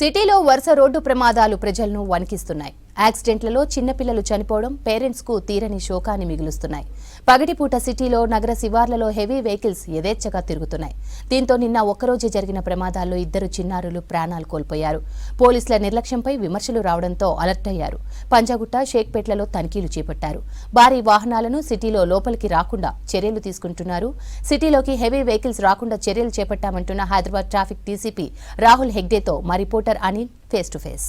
సిటీలో వరుస రోడ్డు ప్రమాదాలు ప్రజలను వణికిస్తున్నాయి. యాక్సిడెంట్లలో చిన్నపిల్లలు చనిపోవడం పేరెంట్స్ కు తీరని శోకాన్ని మిగులుస్తున్నాయి. పగటిపూట సిటీలో నగర శివార్లలో హెవీ వెహికల్స్ యథేచ్ఛగా తిరుగుతున్నాయి. దీంతో నిన్న ఒక్కరోజే జరిగిన ప్రమాదాల్లో 2 చిన్నారులు ప్రాణాలు కోల్పోయారు. పోలీసుల నిర్లక్ష్యంపై విమర్శలు రావడంతో అలర్ట్ అయ్యారు. పంజాగుట్ట, షేక్పేట్లలో తనిఖీలు చేపట్టారు. భారీ వాహనాలను సిటీలో లోపలికి రాకుండా చర్యలు తీసుకుంటున్నారు. సిటీలోకి హెవీ వెహికల్స్ రాకుండా చర్యలు చేపట్టామంటున్న హైదరాబాద్ ట్రాఫిక్ డీసీపీ రాహుల్ హెగ్డేతో మా reporter Anil face to face.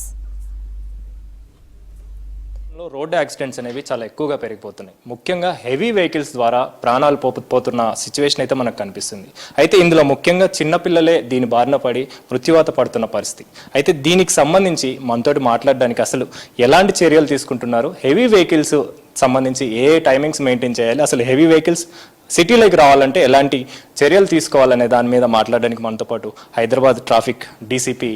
Road accidents అనేవి చాలా ఎక్కువగా పెరిగిపోతున్నాయి. ముఖ్యంగా హెవీ వెహికల్స్ ద్వారా ప్రాణాలు పోతున్న సిచ్యువేషన్ అయితే మనకు కనిపిస్తుంది. అయితే ఇందులో ముఖ్యంగా చిన్నపిల్లలే దీని బారిన పడి మృత్యువాత పడుతున్న పరిస్థితి. అయితే దీనికి సంబంధించి మనతోటి మాట్లాడడానికి అసలు ఎలాంటి చర్యలు తీసుకుంటున్నారు, హెవీ వెహికల్స్ సంబంధించి ఏ టైమింగ్స్ మెయింటైన్ చేయాలి, అసలు హెవీ వెహికల్స్ సిటీలోకి రావాలంటే ఎలాంటి చర్యలు తీసుకోవాలనే దాని మీద మాట్లాడడానికి మనతో పాటు హైదరాబాద్ ట్రాఫిక్ డీసీపీ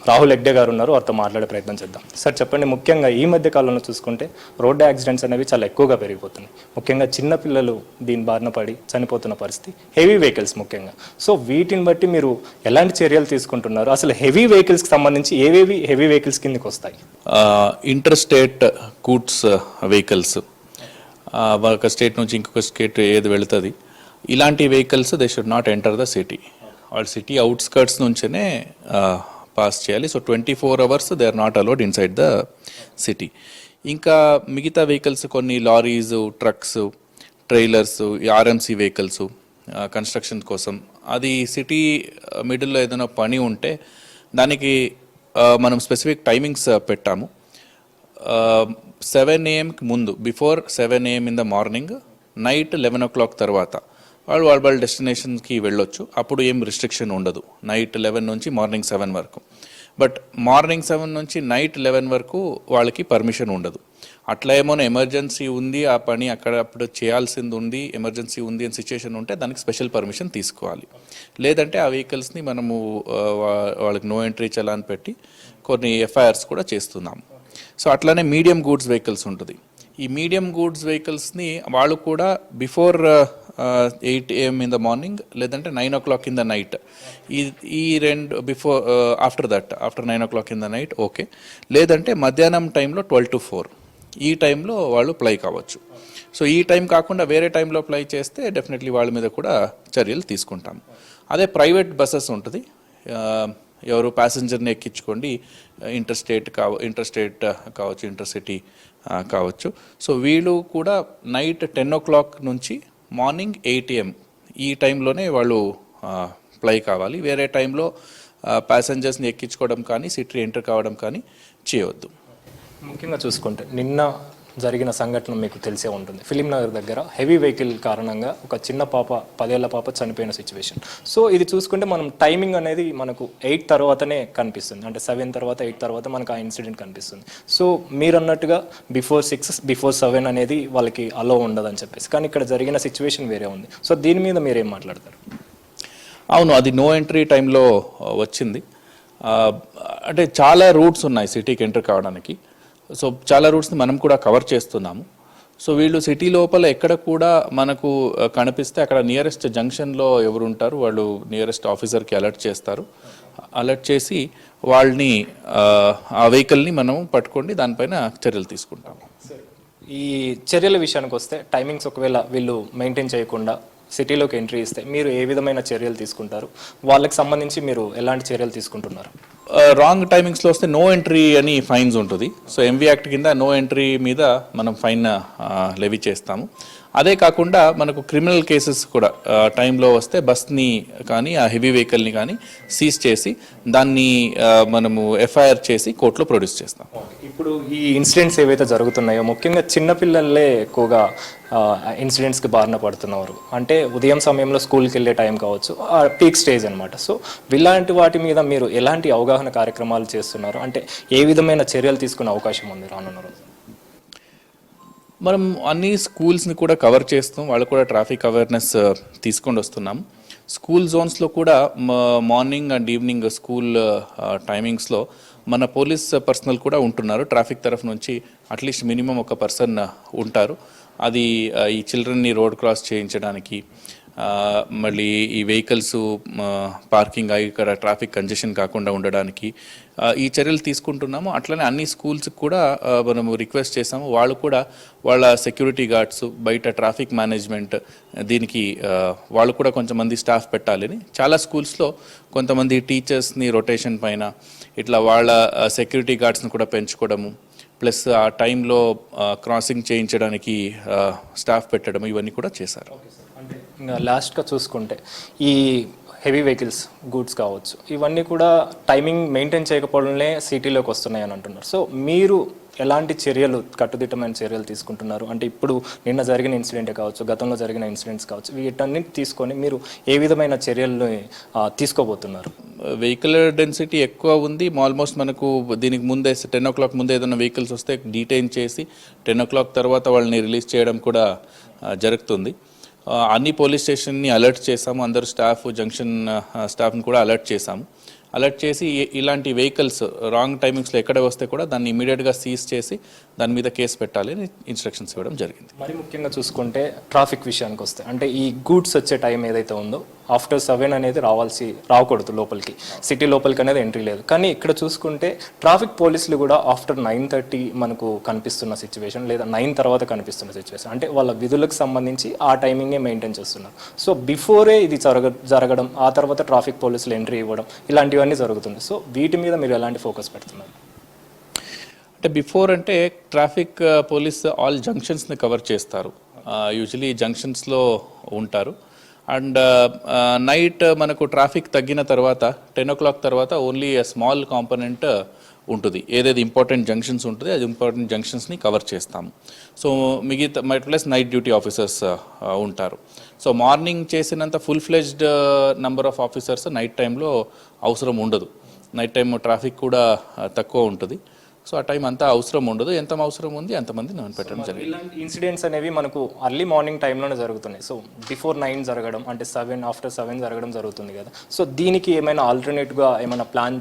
రాహుల్ హెగ్డే గారు ఉన్నారు. వారితో మాట్లాడే ప్రయత్నం చేద్దాం. సార్ చెప్పండి, ముఖ్యంగా ఈ మధ్య కాలంలో చూసుకుంటే రోడ్డు యాక్సిడెంట్స్ అనేవి చాలా ఎక్కువగా పెరిగిపోతున్నాయి. ముఖ్యంగా చిన్నపిల్లలు దీని బారిన పడి చనిపోతున్న పరిస్థితి, హెవీ వెహికల్స్ ముఖ్యంగా. సో వీటిని బట్టి మీరు ఎలాంటి చర్యలు తీసుకుంటున్నారు, అసలు హెవీ వెహికల్స్కి సంబంధించి ఏవేవి హెవీ వెహికల్స్ కిందకి వస్తాయి? ఇంటర్ స్టేట్ గూడ్స్ వెహికల్స్, ఒక స్టేట్ నుంచి ఇంకొక స్టేట్ ఏది వెళుతుంది, ఇలాంటి vehicles they should not enter the city. వాళ్ళు సిటీ అవుట్స్కర్ట్స్ నుంచేనే పాస్ చేయాలి. So 24 hours they are not allowed inside the city. ఇంకా మిగతా వెహికల్స్ కొన్ని lorries, trucks, trailers, RMC vehicles construction కోసం, అది సిటీ మిడిల్లో ఏదైనా పని ఉంటే దానికి మనం స్పెసిఫిక్ టైమింగ్స్ పెట్టాము. 7 AM ముందు, before 7 AM in the morning, night 11 o'clock తర్వాత వాళ్ళ డెస్టినేషన్కి వెళ్ళొచ్చు. అప్పుడు ఏం రిస్ట్రిక్షన్ ఉండదు, నైట్ 11 నుంచి మార్నింగ్ 7 వరకు. బట్ మార్నింగ్ 7 నుంచి నైట్ 11 వరకు వాళ్ళకి పర్మిషన్ ఉండదు. అట్లా ఏమైనా ఎమర్జెన్సీ ఉంది, ఆ పని అప్పుడు చేయాల్సింది ఉంది, ఎమర్జెన్సీ ఉంది అని సిచ్యుయేషన్ ఉంటే దానికి స్పెషల్ పర్మిషన్ తీసుకోవాలి. లేదంటే ఆ వెహికల్స్ని మనము వాళ్ళకి నో ఎంట్రీ చలాన్ పెట్టి కొన్ని FIRs కూడా చేస్తున్నాము. సో అట్లానే మీడియం గూడ్స్ వెహికల్స్ ఉంటుంది. ఈ మీడియం గూడ్స్ వెహికల్స్ని వాళ్ళు కూడా before 8 AM in the morning, లేదంటే 9 o'clock ఇన్ ద నైట్, ఈ రెండు after 9 o'clock in the night okay. లేదంటే మధ్యాహ్నం టైంలో 12 to 4 ఈ టైంలో వాళ్ళు ప్లై కావచ్చు. సో ఈ టైం కాకుండా వేరే టైంలో ప్లై చేస్తే డెఫినెట్లీ వాళ్ళ మీద కూడా చర్యలు తీసుకుంటాం. అదే ప్రైవేట్ బస్సెస్ ఉంటుంది, ఎవరు ప్యాసింజర్ని ఎక్కించుకోండి, ఇంటర్ స్టేట్ కావచ్చు, ఇంటర్సిటీ కావచ్చు. సో వీళ్ళు కూడా నైట్ 10 o'clock నుంచి మార్నింగ్ 8 AM ఈ టైంలోనే వాళ్ళు ప్లై కావాలి. వేరే టైంలో ప్యాసింజర్స్ని ఎక్కించుకోవడం కానీ సిటీ ఎంటర్ కావడం కానీ చేయవద్దు. ముఖ్యంగా చూసుకుంటే నిన్న జరిగిన సంఘటన మీకు తెలిసే ఉంటుంది. ఫిలిం నగర్ దగ్గర హెవీ వెహికల్ కారణంగా ఒక చిన్న పాప, 10 ఏళ్ల పాప చనిపోయిన సిచ్యువేషన్. సో ఇది చూసుకుంటే మనం టైమింగ్ అనేది మనకు 8 తర్వాతనే కనిపిస్తుంది, అంటే 7 తర్వాత 8 తర్వాత మనకు ఆ ఇన్సిడెంట్ కనిపిస్తుంది. సో మీరు అన్నట్టుగా బిఫోర్ 6, బిఫోర్ 7 అనేది వాళ్ళకి అలో ఉండదని చెప్పేసి, కానీ ఇక్కడ జరిగిన సిచ్యువేషన్ వేరే ఉంది. సో దీని మీద మీరు ఏం మాట్లాడతారు? అవును, అది నో ఎంట్రీ టైంలో వచ్చింది. అంటే చాలా రూట్స్ ఉన్నాయి సిటీకి ఎంటర్ కావడానికి. సో చాలా రూట్స్ని మనం కూడా కవర్ చేస్తున్నాము. సో వీళ్ళు సిటీ లోపల ఎక్కడ కూడా మనకు కనిపిస్తే అక్కడ నియరెస్ట్ జంక్షన్లో ఎవరు ఉంటారు వాళ్ళు నియరెస్ట్ ఆఫీసర్కి అలర్ట్ చేస్తారు. అలర్ట్ చేసి వాళ్ళని ఆ వెహికల్ని మనం పట్టుకోండి, దానిపైన చర్యలు తీసుకుంటాము. ఈ చర్యల విషయానికి వస్తే టైమింగ్స్ ఒకవేళ వీళ్ళు మెయింటైన్ చేయకుండా సిటీలోకి ఎంట్రీ ఇస్తే మీరు ఏ విధమైన చర్యలు తీసుకుంటారు? వాళ్ళకి సంబంధించి మీరు ఎలాంటి చర్యలు తీసుకుంటున్నారు? రాంగ్ టైమింగ్స్లో వస్తే నో ఎంట్రీ అని ఫైన్స్ ఉంటుంది. సో MV Act కింద నో ఎంట్రీ మీద మనం ఫైన్ లెవీ చేస్తాము. అదే కాకుండా మనకు క్రిమినల్ కేసెస్ కూడా టైంలో వస్తే బస్ని కానీ ఆ హెవీ వెహికల్ని కానీ సీజ్ చేసి దాన్ని మనము FIR చేసి కోర్టులో ప్రొడ్యూస్ చేస్తాం. ఇప్పుడు ఈ ఇన్సిడెంట్స్ ఏవైతే జరుగుతున్నాయో ముఖ్యంగా చిన్నపిల్లలే ఎక్కువగా ఇన్సిడెంట్స్కి బారిన పడుతున్నారు. అంటే ఉదయం సమయంలో స్కూల్కి వెళ్ళే టైం కావచ్చు, పీక్ స్టేజ్ అనమాట. సో ఇలాంటి వాటి మీద మీరు ఎలాంటి అవగాహన కార్యక్రమాలు చేస్తున్నారు, అంటే ఏ విధమైన చర్యలు తీసుకునే అవకాశం ఉంది రానున్న రోజు? మనం అన్ని స్కూల్స్ని కూడా కవర్ చేస్తాం, వాళ్ళు కూడా ట్రాఫిక్ అవేర్నెస్ తీసుకొని వస్తున్నాం. స్కూల్ జోన్స్లో కూడా మార్నింగ్ అండ్ ఈవినింగ్ స్కూల్ టైమింగ్స్లో మన పోలీస్ పర్సనల్ కూడా ఉంటున్నారు. ట్రాఫిక్ తరఫు నుంచి అట్లీస్ట్ మినిమం ఒక పర్సన్ ఉంటారు. అది ఈ చిల్డ్రన్ని రోడ్ క్రాస్ చేయించడానికి, మళ్ళీ ఈ వెహికల్స్ పార్కింగ్ అయి ఇక్కడ ట్రాఫిక్ కంజెషన్ కాకుండా ఉండడానికి ఈ చర్యలు తీసుకుంటున్నాము. అట్లనే అన్ని స్కూల్స్కి కూడా మనము రిక్వెస్ట్ చేసాము, వాళ్ళు కూడా వాళ్ళ సెక్యూరిటీ గార్డ్స్, బయట ట్రాఫిక్ మేనేజ్మెంట్ దీనికి వాళ్ళు కూడా కొంతమంది స్టాఫ్ పెట్టాలని. చాలా స్కూల్స్లో కొంతమంది టీచర్స్ని రొటేషన్ పైన ఇట్లా వాళ్ళ సెక్యూరిటీ గార్డ్స్ని కూడా పెంచుకోవడము, ప్లస్ ఆ టైంలో క్రాసింగ్ చేయించడానికి స్టాఫ్ పెట్టడం, ఇవన్నీ కూడా చేశారు. అంటే ఇంకా లాస్ట్గా చూసుకుంటే ఈ హెవీ వెహికల్స్, గూడ్స్ కావచ్చు, ఇవన్నీ కూడా టైమింగ్ మెయింటైన్ చేయకపోవడంలో సిటీలోకి వస్తున్నాయి అని అంటున్నారు. సో మీరు ఎలాంటి చర్యలు, కట్టుదిట్టమైన చర్యలు తీసుకుంటున్నారు? అంటే ఇప్పుడు నిన్న జరిగిన ఇన్సిడెంటే కావచ్చు, గతంలో జరిగిన ఇన్సిడెంట్స్ కావచ్చు, వీటన్నిటి తీసుకొని మీరు ఏ విధమైన చర్యలు తీసుకోబోతున్నారు? వెహికల్ డెన్సిటీ ఎక్కువ ఉంది. ఆల్మోస్ట్ మనకు దీనికి ముందే 10 o'clock ముందే ఏదైనా వెహికల్స్ వస్తే డీటైన్ చేసి 10 o'clock తర్వాత వాళ్ళని రిలీజ్ చేయడం కూడా జరుగుతుంది. అన్ని పోలీస్ స్టేషన్ని అలర్ట్ చేసాము, అందరు స్టాఫ్, జంక్షన్ స్టాఫ్ని కూడా అలర్ట్ చేసాము. అలర్ట్ చేసి ఇలాంటి వెహికల్స్ రాంగ్ టైమింగ్స్లో ఎక్కడ వస్తే కూడా దాన్ని ఇమీడియట్గా సీజ్ చేసి దాని మీద కేసు పెట్టాలి అని ఇన్స్ట్రక్షన్స్ ఇవ్వడం జరిగింది. మరి ముఖ్యంగా చూసుకుంటే ట్రాఫిక్ విషయానికి వస్తే, అంటే ఈ గూడ్స్ వచ్చే టైం ఏదైతే ఉందో ఆఫ్టర్ 7 అనేది రాకూడదు లోపలికి, సిటీ లోపలికి అనేది ఎంట్రీ లేదు. కానీ ఇక్కడ చూసుకుంటే ట్రాఫిక్ పోలీసులు కూడా ఆఫ్టర్ 9:30 మనకు కనిపిస్తున్న సిచ్యువేషన్, లేదా 9 తర్వాత కనిపిస్తున్న సిచ్యువేషన్. అంటే వాళ్ళ విధులకు సంబంధించి ఆ టైమింగే మెయింటైన్ చేస్తున్నారు. సో బిఫోరే ఇది జరగడం, ఆ తర్వాత ట్రాఫిక్ పోలీసులు ఎంట్రీ ఇవ్వడం, ఇలాంటివన్నీ జరుగుతుంది. సో వీటి మీద మీరు ఎలాంటి ఫోకస్ పెడుతున్నారు? అంటే బిఫోర్ అంటే ట్రాఫిక్ పోలీస్ ఆల్ జంక్షన్స్ని కవర్ చేస్తారు, యూజువలీ జంక్షన్స్లో ఉంటారు. అండ్ నైట్ మనకు ట్రాఫిక్ తగ్గిన తర్వాత 10 o'clock తర్వాత ఓన్లీ స్మాల్ కాంపోనెంట్ ఉంటుంది, ఏదైతే ఇంపార్టెంట్ జంక్షన్స్ ఉంటుంది అది ఇంపార్టెంట్ జంక్షన్స్ని కవర్ చేస్తాము. సో మిగతా ప్లస్ నైట్ డ్యూటీ ఆఫీసర్స్ ఉంటారు. సో మార్నింగ్ చేసినంత full fledged number of officers night టైంలో అవసరం ఉండదు. నైట్ టైం ట్రాఫిక్ కూడా తక్కువ ఉంటుంది. సో ఆ టైం అంతా అవసరం ఉండదు, ఎంత అవసరం ఉంది అంతమంది నేను పెట్టడం జరిగింది. ఇలాంటి ఇన్సిడెంట్స్ అనేవి మనకు అర్లీ మార్నింగ్ టైంలోనే జరుగుతున్నాయి. సో బిఫోర్ 9 జరగడం, అంటే 7 ఆఫ్టర్ 7 జరగడం జరుగుతుంది కదా. సో దీనికి ఏమైనా ఆల్టర్నేట్గా ఏమైనా ప్లాన్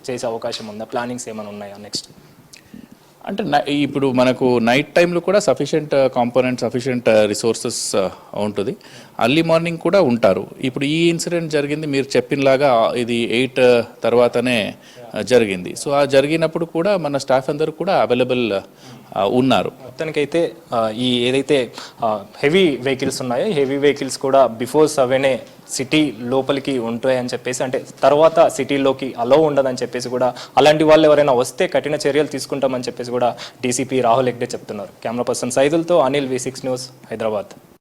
చేసే అవకాశం ఉందా? ప్లానింగ్స్ ఏమైనా ఉన్నాయా నెక్స్ట్? అంటే ఇప్పుడు మనకు నైట్ టైంలో కూడా సఫిషియెంట్ కాంపోనెంట్, సఫిషియెంట్ రిసోర్సెస్ ఉంటుంది. అర్లీ మార్నింగ్ కూడా ఉంటారు. ఇప్పుడు ఈ ఇన్సిడెంట్ జరిగింది మీరు చెప్పినలాగా ఇది 8 తర్వాతనే జరిగింది. సో ఆ జరిగినప్పుడు కూడా మన స్టాఫ్ అందరూ కూడా అవైలబుల్ ఉన్నారు. మొత్తానికైతే ఈ ఏదైతే హెవీ వెహికల్స్ ఉన్నాయో, హెవీ వెహికల్స్ కూడా బిఫోర్ 7 సిటీ లోపలికి ఉంటాయని చెప్పేసి, అంటే తర్వాత సిటీలోకి అలో ఉండదని చెప్పేసి కూడా, అలాంటి వాళ్ళు ఎవరైనా వస్తే కఠిన చర్యలు తీసుకుంటామని చెప్పేసి కూడా డీసీపీ రాహుల్ హెగ్డే చెప్తున్నారు. కెమెరా పర్సన్ సైదుల్తో అనిల్, V6 న్యూస్, హైదరాబాద్.